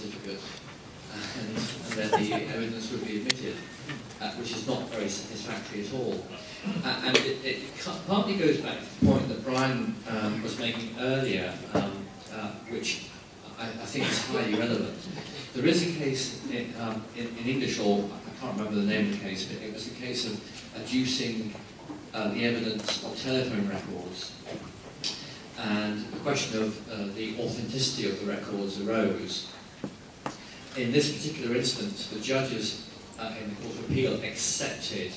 certificate, and then the evidence would be admitted, which is not very satisfactory at all. And it partly goes back to the point that Brian was making earlier, which I think is highly relevant. There is a case in English, or I can't remember the name of the case, but it was a case of adducing the evidence of telephone records. And the question of the authenticity of the records arose. In this particular instance, the judges in the Court of Appeal accepted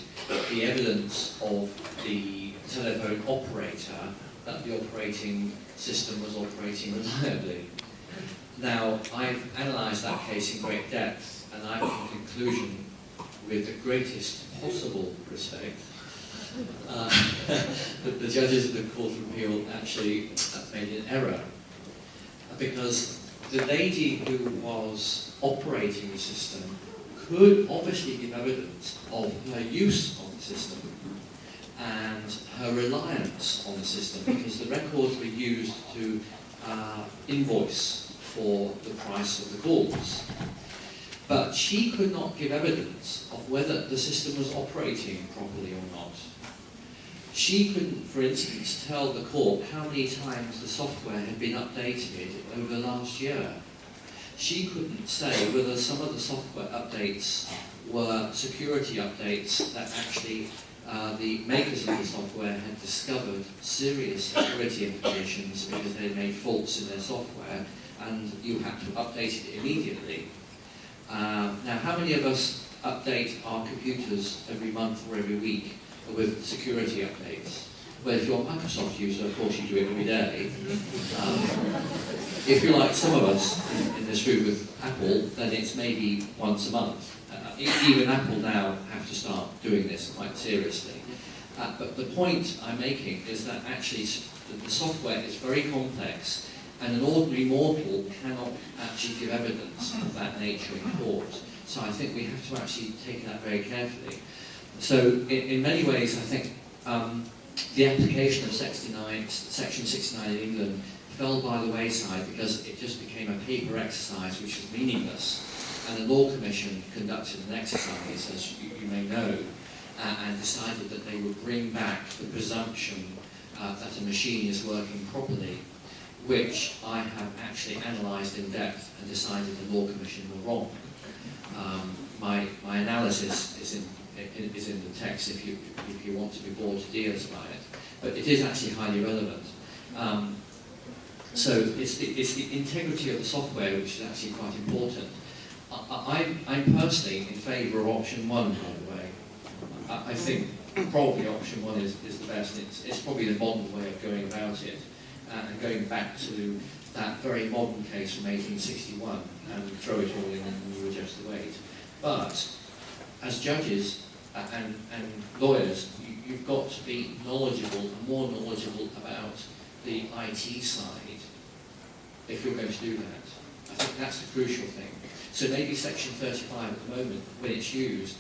the evidence of the telephone operator that the operating system was operating reliably. Now, I've analysed that case in great depth, and I've come to the conclusion, with the greatest possible respect, that the judges of the Court of Appeal actually made an error, because the lady who was operating the system could obviously give evidence of her use of the system and her reliance on the system, because the records were used to invoice for the price of the calls. But she could not give evidence of whether the system was operating properly or not. She couldn't, for instance, tell the court how many times the software had been updated over the last year. She couldn't say whether some of the software updates were security updates that actually the makers of the software had discovered serious security implications because they made faults in their software, and you had to update it immediately. Now, how many of us update our computers every month or every week with security updates? Well, if you're a Microsoft user, of course you do it every day. If you're like some of us in this room with Apple, then it's maybe once a month. Even Apple now have to start doing this quite seriously. But the point I'm making is that actually the software is very complex, and an ordinary mortal cannot actually give evidence of that nature in court. So I think we have to actually take that very carefully. So in many ways, I think the application of Section 69 in England fell by the wayside because it just became a paper exercise which was meaningless. And the Law Commission conducted an exercise, as you may know, and decided that they would bring back the presumption that a machine is working properly, which I have actually analysed in depth and decided the Law Commission were wrong. My analysis is in the text if you want to be bored to tears by it, but it is actually highly relevant. So it's the integrity of the software which is actually quite important. I'm personally in favour of option 1, by the way. I think probably option 1 is the best. It's probably the modern way of going about it, and going back to that very modern case from 1861 and throw it all in and you adjust the weight. But as judges and lawyers, you've got to be knowledgeable and more knowledgeable about the IT side if you're going to do that. I think that's the crucial thing. So maybe Section 35 at the moment, when it's used,